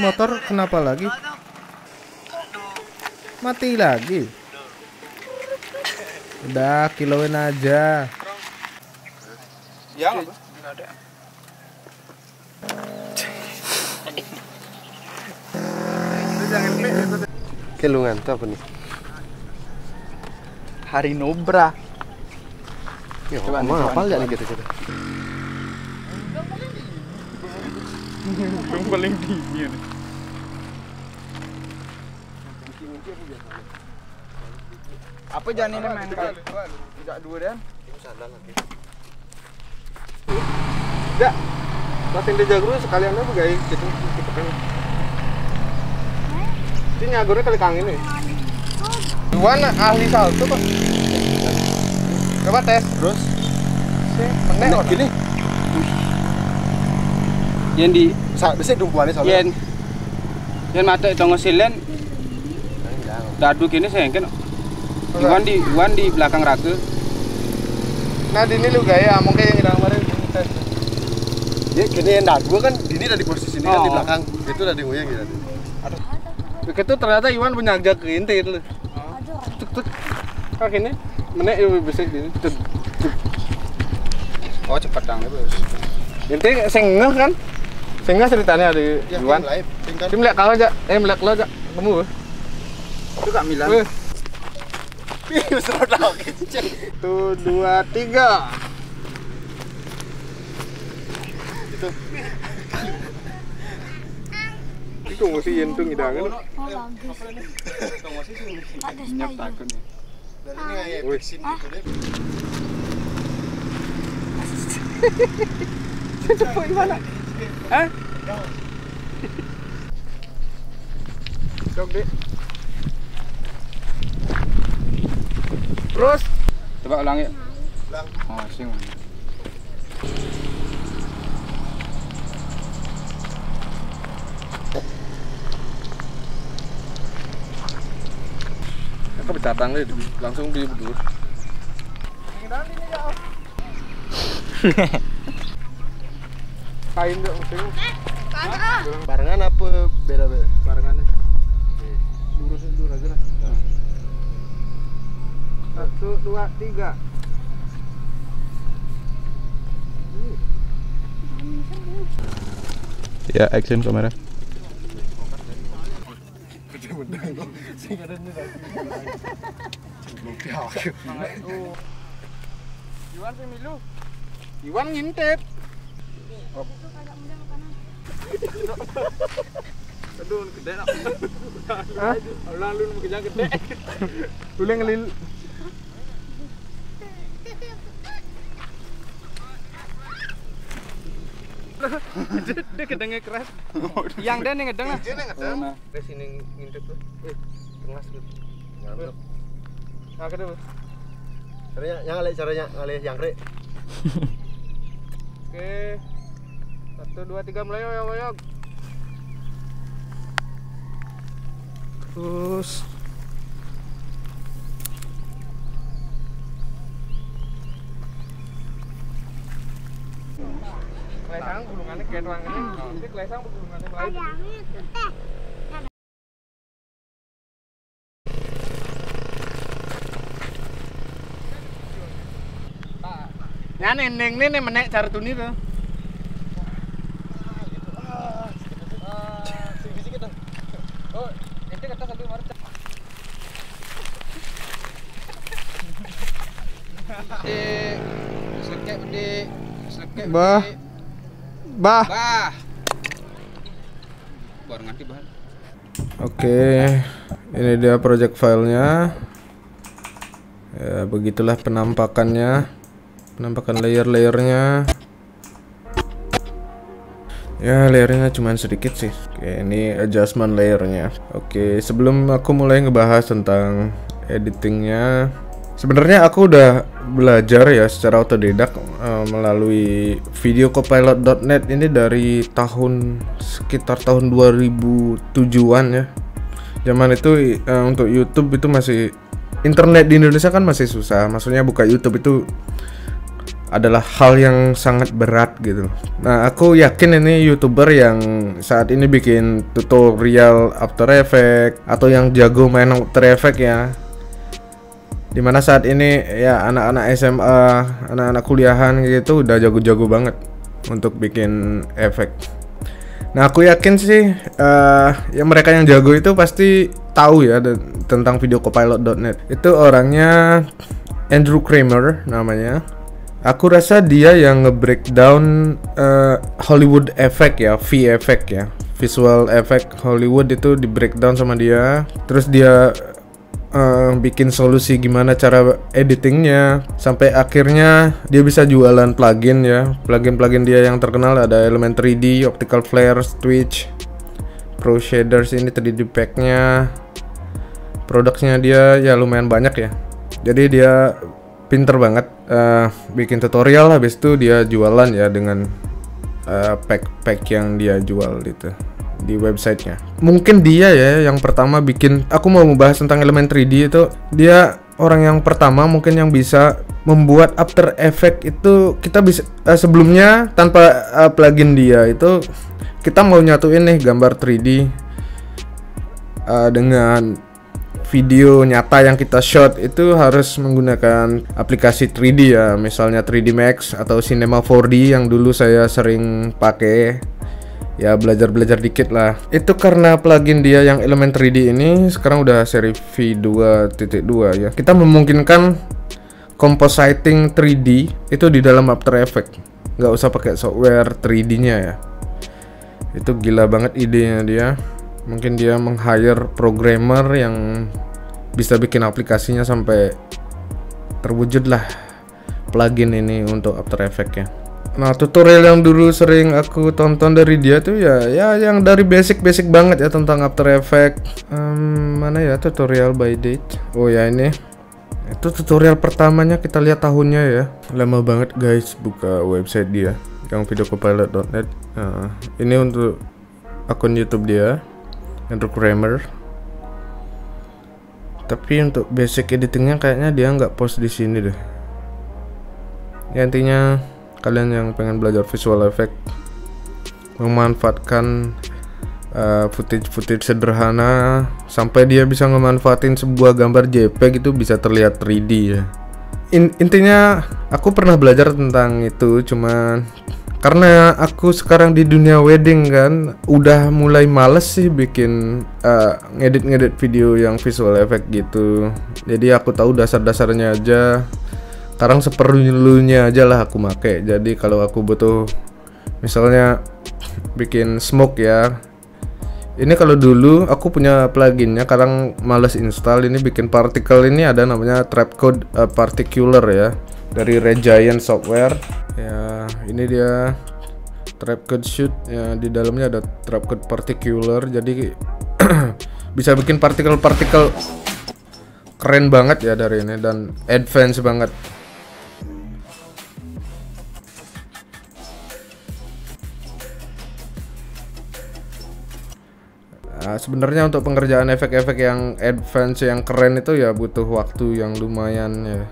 motor kenapa lagi? Mati lagi. Udah kiloin aja. Ya nggak ada. Kelungan itu apa nih? Harinobra. Ya, emang hafal ya nih gitu-gitu. Yang paling tinggi nih. Apa jangan ini main kali? Tidak dua dan. Enggak. Latin di jagru sekalian apa guys? Gitu kita kan. Ini nyagurnya kali kangin nih. Duan ahli salto kok. Coba tes terus. Menek gini. Yen di Bisa dumpuannya soalnya. yen mata tongo silen dadu kini sengken. Iwan di belakang raga. Nah ini lu gaya mungkin yang hilang kemarin tes. Ya gini yang dadu kan ini ada di posisi ini kan di belakang. Itu udah digoyang gitu. Aduh. Begitu ternyata Iwan punya jak inti itu. Tuk tuk. Kak ini menek yo bisa ini. Oh cepat dang bos. Inti sing ngeh kan? Sing ngeh ceritanya ada Iwan. Tim lihat kau aja, melihat lo aja. Kamu. Itu Kak Milan. Ih, serot lagi. 1, 2, 3. Itu. Itu masih yentung hidangan. Oh bagus. Ada Nyaptakan ya. Dan ini kayak vaksin gitu deh. Coba gimana? Hah? Cok deh. Terus Coba ulang ya. ulang. Oh, sing. Aku bercatang deh, langsung beli berdua. Kain dong, sing. Barengan apa beda-beda? Barengan deh. Lurusin dulu aja lah. 1, 2, 3. Ya, action kamera. Iwan pemilu. Iwan ngintip. Aduh gede nak. Hah? Lalu lu kerja gede. Boleh ngelil. Dia kedengnya keras. Yang dia nih ngedeng lah. Dia ngedeng. Nah. Ke sini ngintip tuh. Tengah gitu. Ngambil. Nah kedua. Caranya ngalih yang rek. Oke. 1, 2, 3 mulai oyog. Terus Kelesang bulungannya kayak ruang ini. Nanti kelesang bulungannya lain. Ya nendeng nih menek cara tuni tuh. Oh, ente kata satu marca. Sekek gede. Sekek. Bah. Bah. Baru nganti bahan. oke, ini dia project filenya. Ya, begitulah penampakan layer-layernya. Ya, layernya cuma sedikit sih. Oke, ini adjustment layernya. Oke, sebelum aku mulai ngebahas tentang editingnya, sebenarnya aku udah belajar ya secara otodidak melalui videocopilot.net ini dari sekitar tahun 2007-an ya. Zaman itu untuk YouTube itu masih, internet di Indonesia kan masih susah. Maksudnya buka YouTube itu adalah hal yang sangat berat gitu. Nah, aku yakin ini YouTuber yang saat ini bikin tutorial After Effects atau yang jago main After Effects ya. Dimana saat ini ya anak-anak SMA, anak-anak kuliahan gitu udah jago-jago banget untuk bikin efek. Nah, aku yakin sih ya mereka yang jago itu pasti tahu ya tentang videocopilot.net. Itu orangnya Andrew Kramer namanya. Aku rasa dia yang nge-breakdown Hollywood effect ya, V-effect ya, visual effect Hollywood itu di breakdown sama dia. Terus dia bikin solusi gimana cara editingnya sampai akhirnya dia bisa jualan plugin ya. Plugin dia yang terkenal ada Element 3D, Optical Flare, Twitch, Pro Shaders, ini 3D pack-nya. Produknya dia ya lumayan banyak ya. Jadi dia pinter banget bikin tutorial, habis itu dia jualan ya dengan pack yang dia jual gitu di websitenya. Mungkin dia ya yang pertama bikin, aku mau membahas tentang Element 3D itu, dia orang yang pertama mungkin yang bisa membuat After Effects itu kita bisa sebelumnya tanpa plugin dia itu kita mau nyatuin nih gambar 3D dengan video nyata yang kita shot itu harus menggunakan aplikasi 3D ya, misalnya 3D Max atau Cinema 4D yang dulu saya sering pakai ya, belajar dikit lah. Itu karena plugin dia yang Element 3D ini sekarang udah seri V2.2 ya, kita memungkinkan compositing 3D itu di dalam After Effects, nggak usah pakai software 3D nya ya. Itu gila banget idenya dia. Mungkin dia meng-hire programmer yang bisa bikin aplikasinya sampai terwujud lah plugin ini untuk After Effects ya. Nah, tutorial yang dulu sering aku tonton dari dia tuh ya yang dari basic banget ya tentang After Effects. Mana ya tutorial by date? Oh ya ini. Itu tutorial pertamanya, kita lihat tahunnya ya. Lama banget guys buka website dia yang videocopilot.net. Ini untuk akun YouTube dia, Andrew Kramer. Tapi untuk basic editingnya kayaknya dia nggak post di sini deh. Ya intinya kalian yang pengen belajar visual effect, memanfaatkan footage sederhana sampai dia bisa ngemanfaatin sebuah gambar JPEG itu bisa terlihat 3D ya. Intinya aku pernah belajar tentang itu, cuman karena aku sekarang di dunia wedding kan, udah mulai males sih bikin ngedit video yang visual effect gitu. Jadi aku tahu dasar-dasarnya aja. Sekarang seperlunya aja lah aku make. Jadi kalau aku butuh misalnya bikin smoke ya, ini kalau dulu aku punya pluginnya, sekarang males install. Ini bikin particle, ini ada namanya Trapcode Particular ya, dari Red Giant Software. Ya, ini dia Trapcode Shoot ya, di dalamnya ada Trapcode Particular. Jadi bisa bikin partikel-partikel keren banget ya dari ini dan advance banget. Nah, sebenarnya untuk pengerjaan efek-efek yang advance yang keren itu ya butuh waktu yang lumayan ya.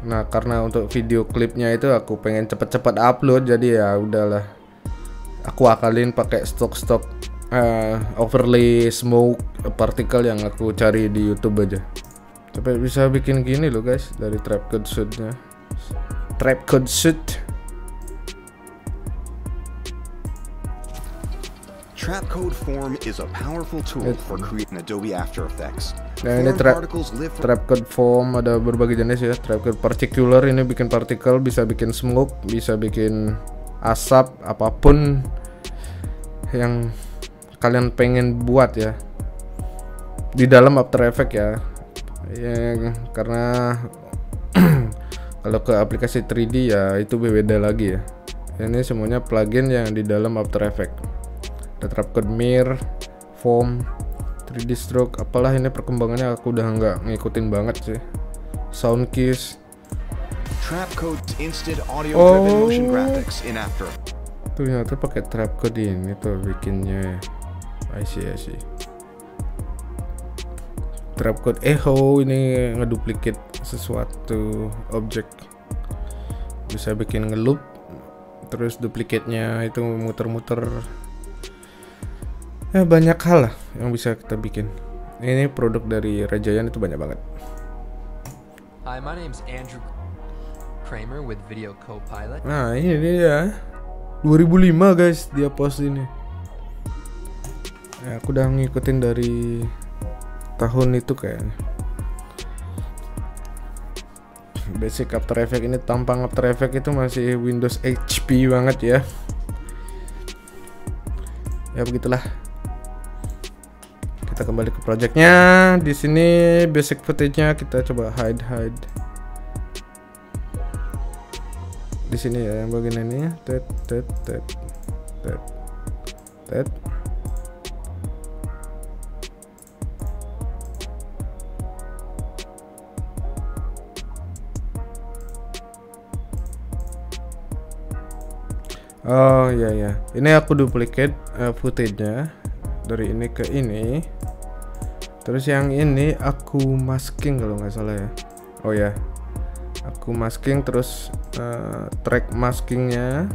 Nah, karena untuk video klipnya itu aku pengen cepet-cepet upload, jadi ya udahlah, aku akalin pakai stok overlay smoke particle yang aku cari di YouTube aja. Sampai bisa bikin gini loh guys dari Trapcode Shoot-nya. Trapcode Shoot. Trapcode Form is a powerful tool for creating Adobe After Effects. Nah, ini Trapcode Form ada berbagai jenis ya. Trapcode Particular ini bikin partikel, bisa bikin smoke, bisa bikin asap, apapun yang kalian pengen buat ya di dalam After Effects ya. Karena kalau ke aplikasi 3D ya itu beda lagi ya. Ini semuanya plugin yang di dalam After Effects. Ada Trapcode Mirror, Form, 3D Stroke, apalah ini perkembangannya aku udah nggak ngikutin banget sih. Soundkeys. Trapcode instant audio driven motion graphics in After. Ternyata pakai Trapcode ini tuh bikinnya. I see. Trapcode Echo ini ngeduplicate sesuatu objek. bisa bikin ngeloop, terus duplikatnya itu muter-muter. Ya banyak hal lah yang bisa kita bikin. Ini produk dari Rajayan itu banyak banget. Hi, my name's Andrew Kramer with Video Copilot. Nah ini dia 2005 guys dia post ini. Ya, aku udah ngikutin dari tahun itu kayaknya. Basic After Effects ini, tampang After Effects itu masih Windows HP banget ya. Ya begitulah. Kita kembali ke projectnya. Di sini basic footage-nya kita coba hide. Di sini ya yang bagian ini. Tet. Oh iya, ini aku duplicate footage-nya dari ini ke ini. Terus yang ini aku masking kalau nggak salah ya. Oh ya, aku masking terus track maskingnya.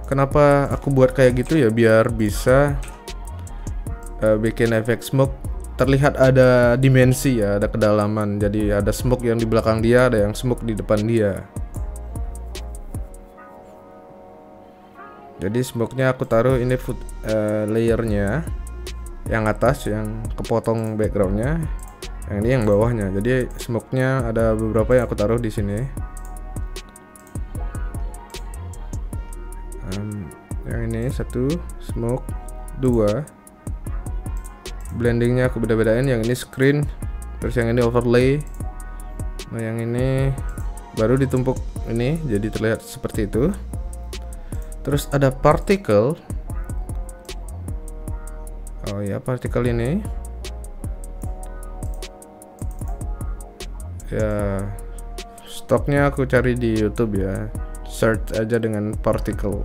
Kenapa aku buat kayak gitu ya? Biar bisa bikin efek smoke terlihat ada dimensi ya, ada kedalaman. Jadi ada smoke yang di belakang dia, ada yang smoke di depan dia. Jadi smoke-nya aku taruh ini layernya yang atas yang kepotong backgroundnya, yang ini yang bawahnya. Jadi smoke-nya ada beberapa yang aku taruh di sini. Yang ini satu smoke, 2 blendingnya aku beda-bedain. Yang ini screen, terus yang ini overlay. Nah yang ini baru ditumpuk ini jadi terlihat seperti itu. Terus ada particle. Oh ya, particle ini ya stoknya aku cari di YouTube ya. Search aja dengan particle.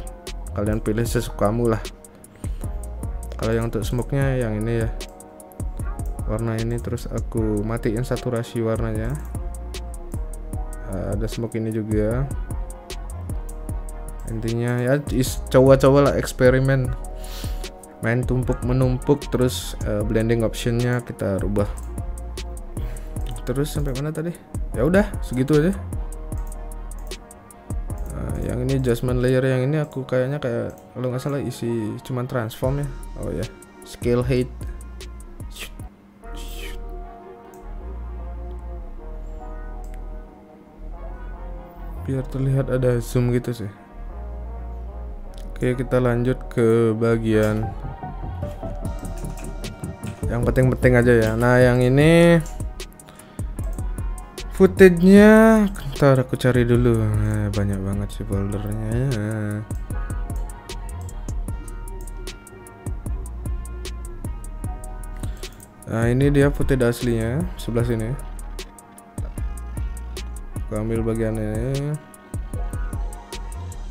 Kalian pilih sesukamu lah. Kalau yang untuk smoke-nya yang ini ya. Warna ini, terus aku matiin saturasi warnanya. Ada smoke ini juga. Intinya ya coba-coba lah, eksperimen, main tumpuk menumpuk, terus blending optionnya kita rubah. Terus sampai mana tadi? Ya udah segitu aja. Yang ini adjustment layer, yang ini aku kayaknya kayak kalau nggak salah isi cuman transform ya. Oh ya, scale height. Biar terlihat ada zoom gitu sih. Oke, kita lanjut ke bagian yang penting-penting aja ya. Nah yang ini footage-nya, ntar aku cari dulu. Banyak banget sih foldernya. Nah ini dia footage aslinya, sebelah sini. Aku ambil bagian ini.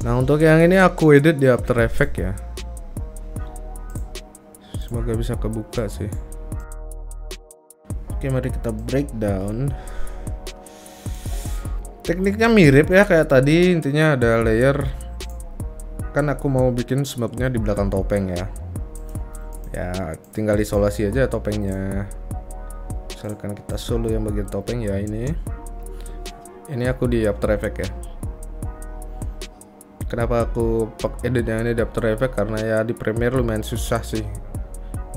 Nah untuk yang ini aku edit di After Effects ya. Semoga bisa kebuka sih. Oke, mari kita breakdown. Tekniknya mirip ya kayak tadi. Intinya ada layer. Kan aku mau bikin smoke-nya di belakang topeng ya. Ya tinggal isolasi aja topengnya. Misalkan kita solo yang bagian topeng ya ini. Ini aku di After Effects ya. Kenapa aku editnya ini di After Effects? Karena ya di Premiere lumayan susah sih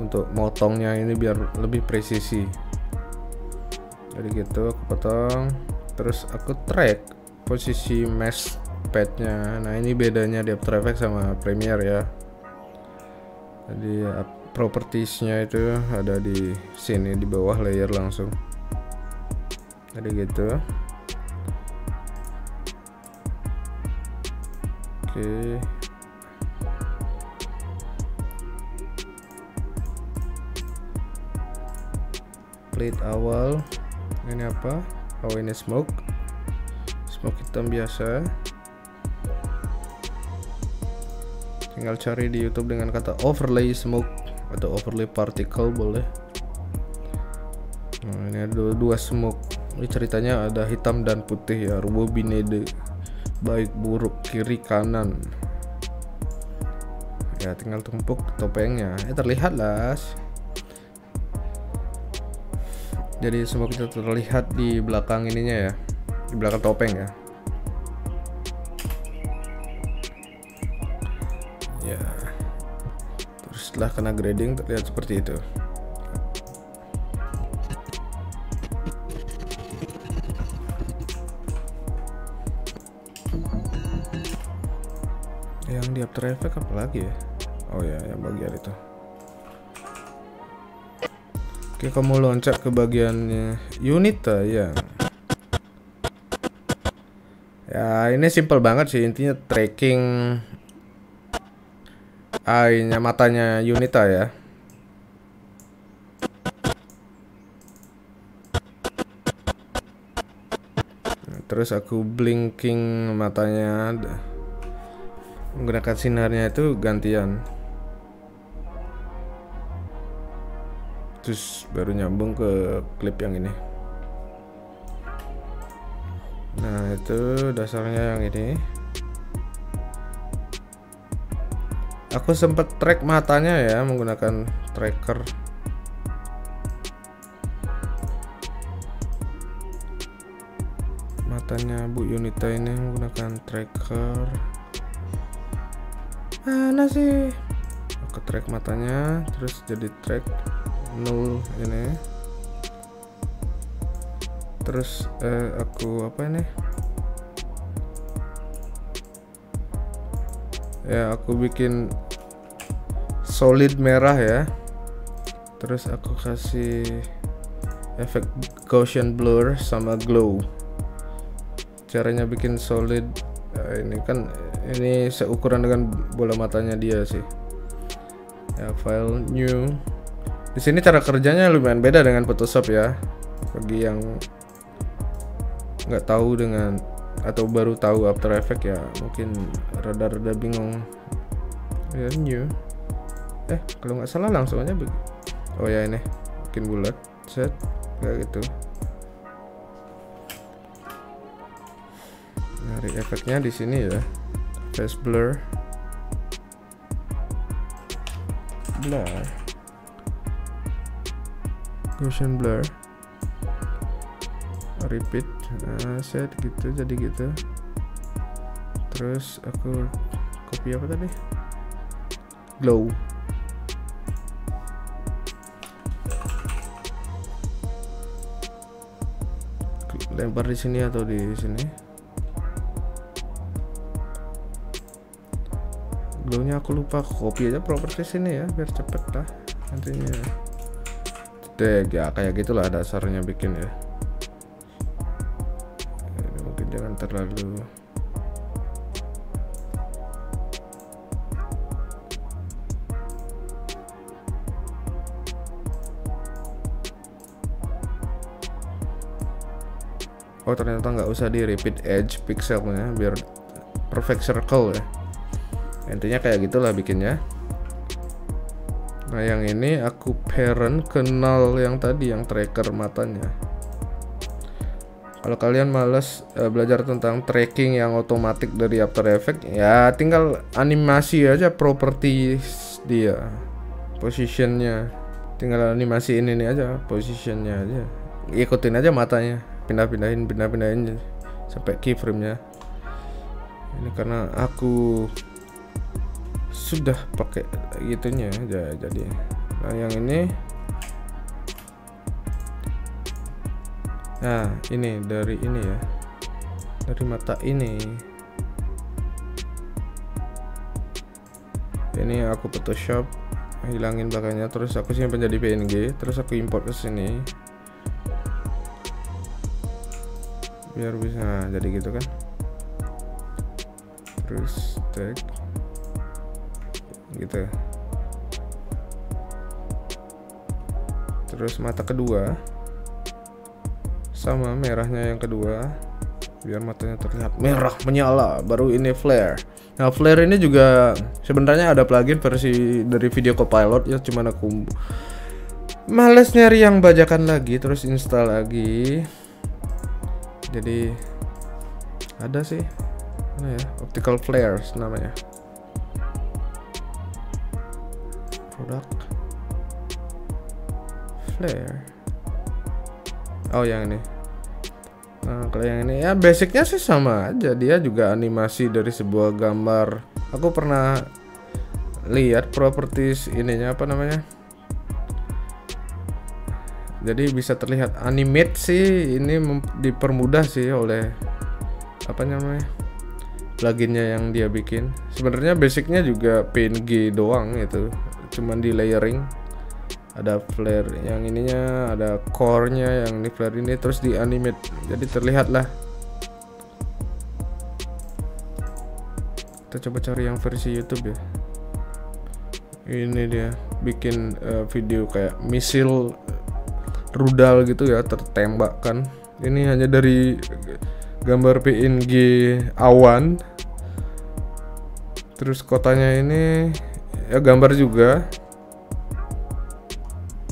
untuk motongnya ini biar lebih presisi. Jadi gitu aku potong, terus aku track posisi mesh padnya. Nah ini bedanya di After Effects sama Premiere ya. Jadi propertiesnya itu ada di sini di bawah layer langsung. Jadi gitu. Oke. Plate awal. Ini apa? Oh ini smoke hitam biasa. Tinggal cari di YouTube dengan kata overlay smoke atau overlay particle boleh. Nah, ini ada dua smoke Ini ceritanya ada hitam dan putih ya, Rubobinede, baik buruk kiri kanan. Ya tinggal tumpuk topengnya. Terlihat lah. Jadi semua kita terlihat di belakang ininya ya, di belakang topeng ya. Ya. Terus setelah kena grading terlihat seperti itu. Yang di After Effects apa lagi ya? Oh ya, yang bagian itu. Oke, kamu loncat ke bagiannya Unita ya. Ya, ini simple banget sih, intinya tracking eye-nya, matanya Unita ya. Nah, terus aku blinking matanya. Menggunakan sinarnya itu gantian. Terus baru nyambung ke klip yang ini. Nah itu dasarnya yang ini. Aku sempet track matanya ya menggunakan tracker. Matanya Bu Unita ini menggunakan tracker. Mana sih? Aku track matanya, terus jadi track 0 ini. Terus aku apa ini? Ya aku bikin solid merah ya. Terus aku kasih efek Gaussian blur sama glow. Caranya bikin solid ini kan. Ini seukuran dengan bola matanya dia sih. Ya file new. Di sini cara kerjanya lumayan beda dengan Photoshop ya. Bagi yang nggak tahu dengan atau baru tahu After Effects ya mungkin rada-rada bingung. Ya new. Kalau nggak salah langsung aja. Oh ya ini bikin bulat set kayak gitu. Nyari efeknya di sini ya. Face blur, Gaussian blur, repeat, set gitu jadi gitu. Terus aku copy apa tadi? Glow. Lempar di sini atau di sini? Glownya aku lupa, copy aja properties ini ya biar cepet lah nantinya. Ya kayak gitulah dasarnya bikin ya. Ini mungkin jangan terlalu ternyata nggak usah di repeat edge pixelnya biar perfect circle ya. Intinya kayak gitulah bikinnya. Nah yang ini aku parent kenal yang tadi yang tracker matanya. Kalau kalian males belajar tentang tracking yang otomatis dari After Effects ya tinggal animasi aja properties dia, positionnya, tinggal animasiin ini aja positionnya aja, ikutin aja matanya, pindah-pindahin sampai keyframe-nya. Ini karena aku sudah pakai gitunya ya, jadi nah yang ini nah ini dari ini ya, dari mata ini aku Photoshop hilangin belakangnya, terus aku simpan jadi PNG, terus aku import ke sini biar bisa jadi gitu kan. Terus tag gitu. Terus mata kedua sama merahnya yang kedua biar matanya terlihat merah menyala, baru ini flare. Nah flare ini juga sebenarnya ada plugin versi dari Video Copilot ya, cuman aku males nyari yang bajakan lagi terus install lagi. Jadi ada sih mana ya, optical flares namanya, produk flare. Oh yang ini. Nah kalau yang ini ya basicnya sih sama aja, dia juga animasi dari sebuah gambar. Aku pernah lihat properties ininya apa namanya, jadi bisa terlihat animate sih. Ini dipermudah sih oleh apa namanya, pluginnya yang dia bikin. Sebenarnya basicnya juga PNG doang itu, cuman di layering. Ada flare yang ininya, ada core-nya yang ini flare ini, terus di animate jadi terlihat lah. Kita coba cari yang versi YouTube ya. Ini dia bikin video kayak misil rudal gitu ya, tertembakkan. Ini hanya dari gambar PNG awan. Terus kotanya ini ya gambar juga.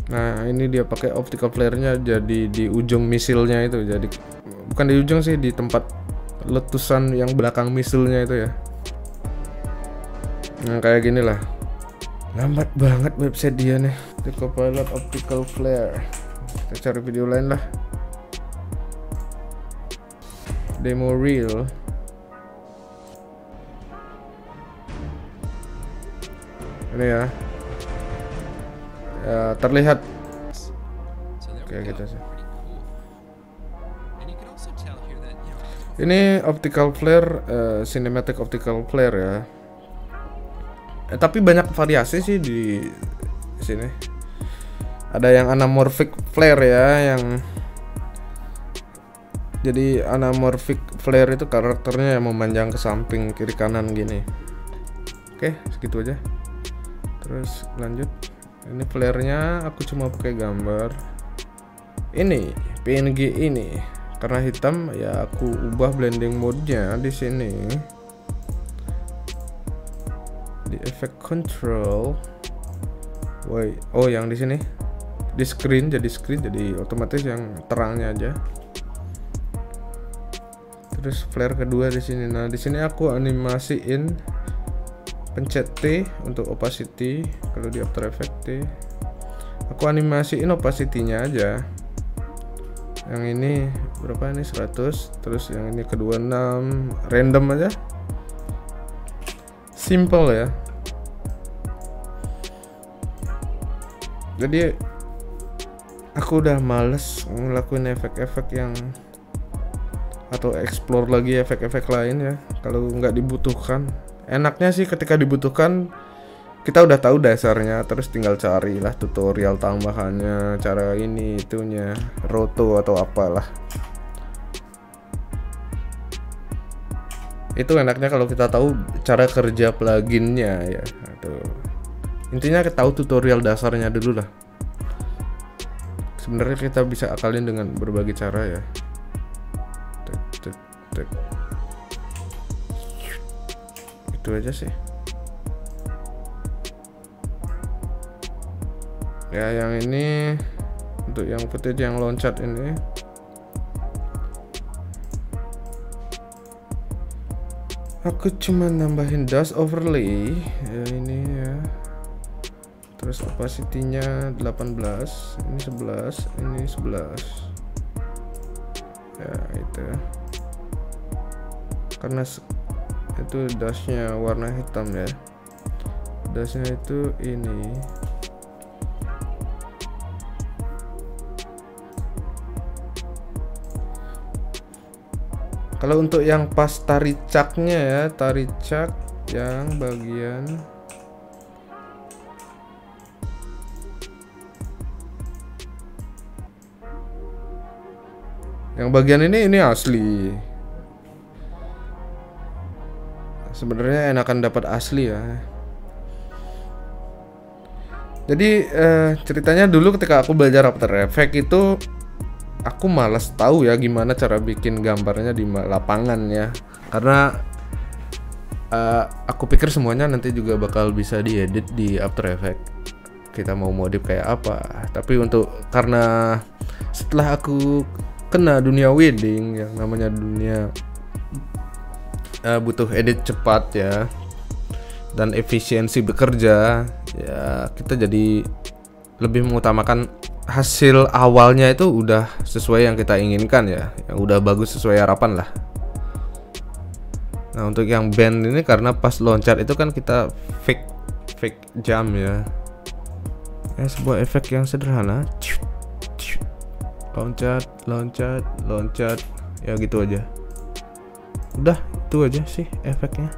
Nah ini dia pakai optical flare-nya jadi di ujung misilnya itu, jadi bukan di ujung sih, di tempat letusan yang belakang misilnya itu ya. Nah kayak gini lah. Lambat banget website dia nih, The Copilot Optical Flare. Kita cari video lain lah. Demo real. Ini ya. Ya terlihat kayak gitu sih. Ini optical flare, cinematic optical flare ya. Tapi banyak variasi sih di sini. Ada yang anamorphic flare ya, yang jadi anamorphic flare itu karakternya yang memanjang ke samping kiri kanan gini. Oke, segitu aja. Terus lanjut. Ini flare-nya aku cuma pakai gambar ini PNG ini, karena hitam ya aku ubah blending mode-nya di sini. Di effect control. Woi, oh yang di sini di screen, jadi otomatis yang terangnya aja. Terus flare kedua di sini. Nah, di sini aku animasiin, pencet T untuk opacity. Kalau di After Effects T, aku animasiin opacity-nya aja. Yang ini berapa ini, 100. Terus yang ini kedua 6, random aja, simple ya. Jadi aku udah males ngelakuin efek-efek yang, atau explore lagi efek-efek lain ya kalau nggak dibutuhkan. Enaknya sih ketika dibutuhkan kita udah tahu dasarnya, terus tinggal carilah tutorial tambahannya, cara ini itunya, roto atau apalah. Itu enaknya kalau kita tahu cara kerja pluginnya ya. Aduh. Intinya kita tahu tutorial dasarnya dulu lah. Sebenarnya kita bisa akalin dengan berbagai cara ya. Tek. Itu aja sih. Ya yang ini untuk yang footage yang loncat ini, aku cuma nambahin dust overlay ya, ini ya. Terus opacity-nya 18, ini 11, ini 11 ya, itu ya. Karena itu dashnya warna hitam ya, dashnya itu ini. Kalau untuk yang pas taricaknya ya, taricak yang bagian ini asli. Sebenarnya enakan dapat asli ya. Jadi ceritanya dulu ketika aku belajar After Effects itu aku malas tahu ya gimana cara bikin gambarnya di lapangan ya, karena aku pikir semuanya nanti juga bakal bisa diedit di After Effects, kita mau modif kayak apa. Tapi karena setelah aku kena dunia wedding yang namanya dunia butuh edit cepat ya dan efisiensi bekerja ya, kita jadi lebih mengutamakan hasil awalnya itu udah sesuai yang kita inginkan ya, yang udah bagus sesuai harapan lah. Nah untuk yang band ini karena pas loncat itu kan kita fake jump ya, sebuah efek yang sederhana, loncat ya gitu aja, udah itu aja sih efeknya.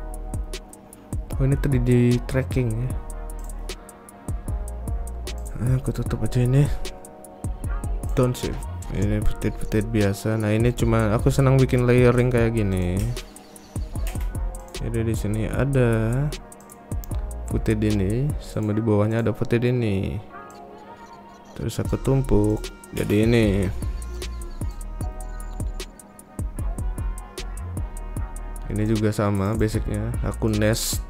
Oh ini tadi di tracking ya. Aku tutup aja ini. Don't save. Ini petit biasa. Nah ini cuma aku senang bikin layering kayak gini. Jadi di sini ada footage ini, sama di bawahnya ada footage ini. Terus aku tumpuk jadi ini. Ini juga sama basicnya. Aku nest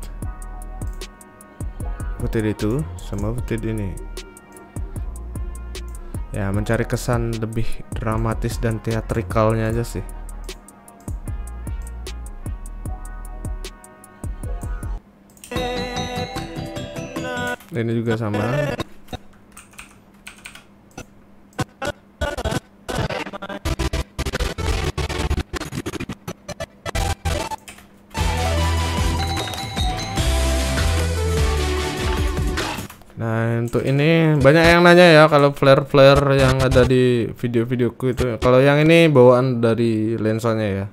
footage itu sama footage ini. Ya mencari kesan lebih dramatis dan teatrikalnya aja sih. Ini juga sama. Nah untuk ini banyak yang nanya ya kalau flare yang ada di video-videoku itu. Kalau yang ini bawaan dari lensanya ya.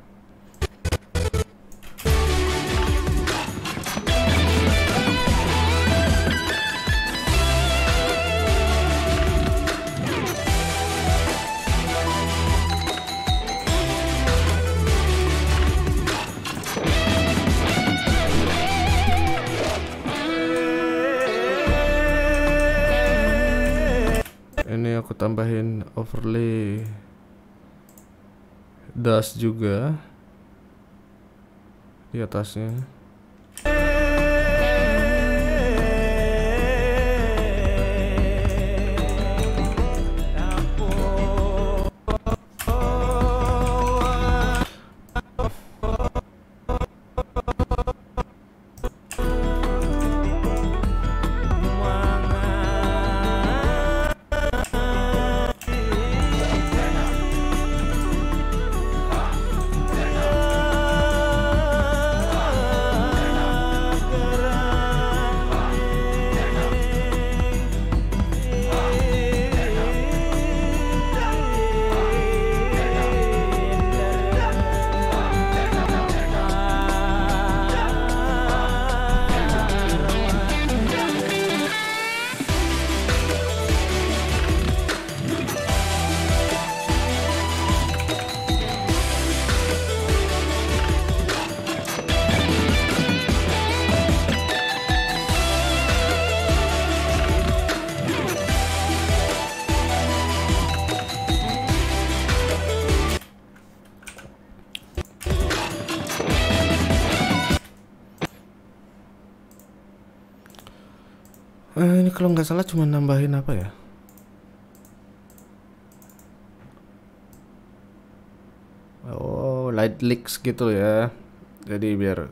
Ini aku tambahin overlay dust juga di atasnya. Ini kalau nggak salah cuma nambahin apa ya? Oh, light leaks gitu ya. Jadi biar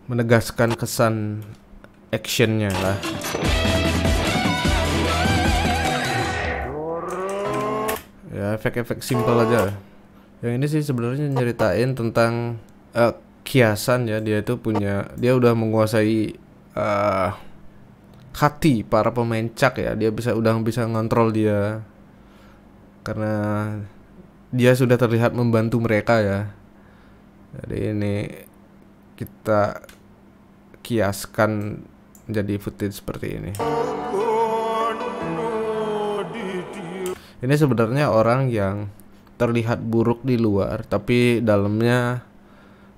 menegaskan kesan actionnya lah. Ya efek-efek simpel aja. Yang ini sih sebenarnya nyeritain tentang kiasan ya. Dia udah menguasai hati para pemain cak ya. Dia udah bisa ngontrol dia karena dia sudah terlihat membantu mereka ya. Jadi ini kita kiaskan menjadi footage seperti ini. Ini sebenarnya orang yang terlihat buruk di luar tapi dalamnya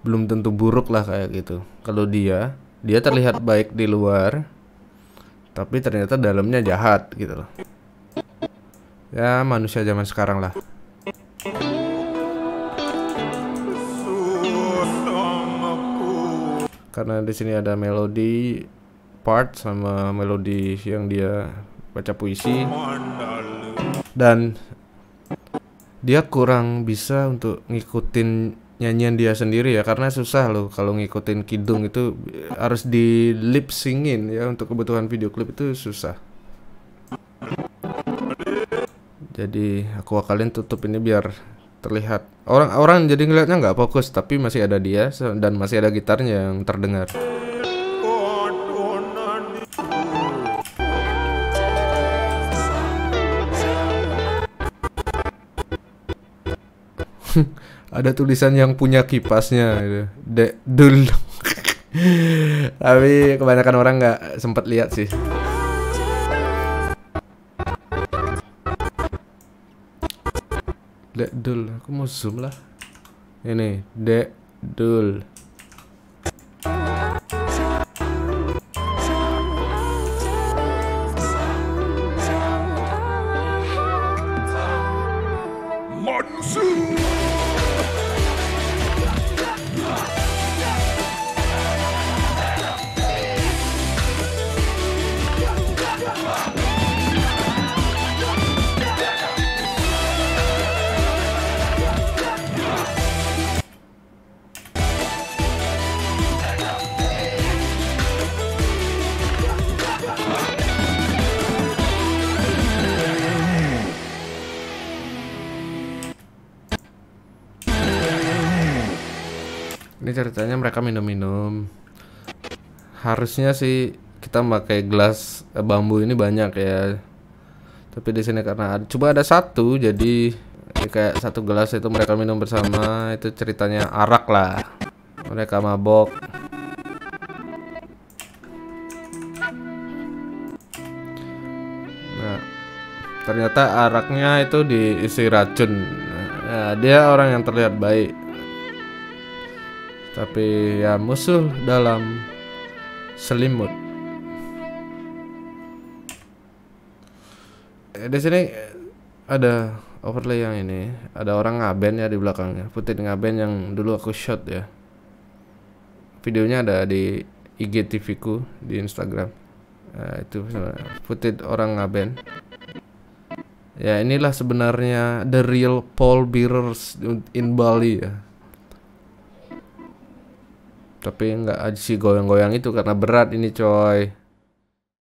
belum tentu buruk lah kayak gitu. Kalau dia terlihat baik di luar tapi ternyata dalamnya jahat gitu loh. Ya manusia zaman sekarang lah. Karena di sini ada melodi part sama melodi yang dia baca puisi, dan dia kurang bisa untuk ngikutin nyanyian dia sendiri ya, karena susah loh kalau ngikutin kidung itu, harus di lip syncin ya, untuk kebutuhan video klip itu susah. Jadi aku akalin tutup ini biar terlihat orang jadi ngeliatnya nggak fokus, tapi masih ada dia dan masih ada gitarnya yang terdengar. Ada tulisan yang punya kipasnya gitu. Dul. Tapi kebanyakan orang nggak sempat lihat sih. Dul, aku mau zoom lah. Ini Dul. Ini ceritanya mereka minum-minum. Harusnya sih kita pakai gelas bambu ini banyak ya. Tapi di sini karena cuma ada satu, jadi kayak satu gelas itu mereka minum bersama. Itu ceritanya arak lah. Mereka mabok. Nah, ternyata araknya itu diisi racun. Nah, dia orang yang terlihat baik, tapi ya musuh dalam selimut. Di sini ada overlay yang ini, ada orang ngaben ya di belakangnya, footage ngaben yang dulu aku shot ya. Videonya ada di IGTV ku di Instagram. Nah, itu footage orang ngaben. Ya inilah sebenarnya the real pole bearers in Bali ya. Tapi nggak sih goyang-goyang itu karena berat ini coy.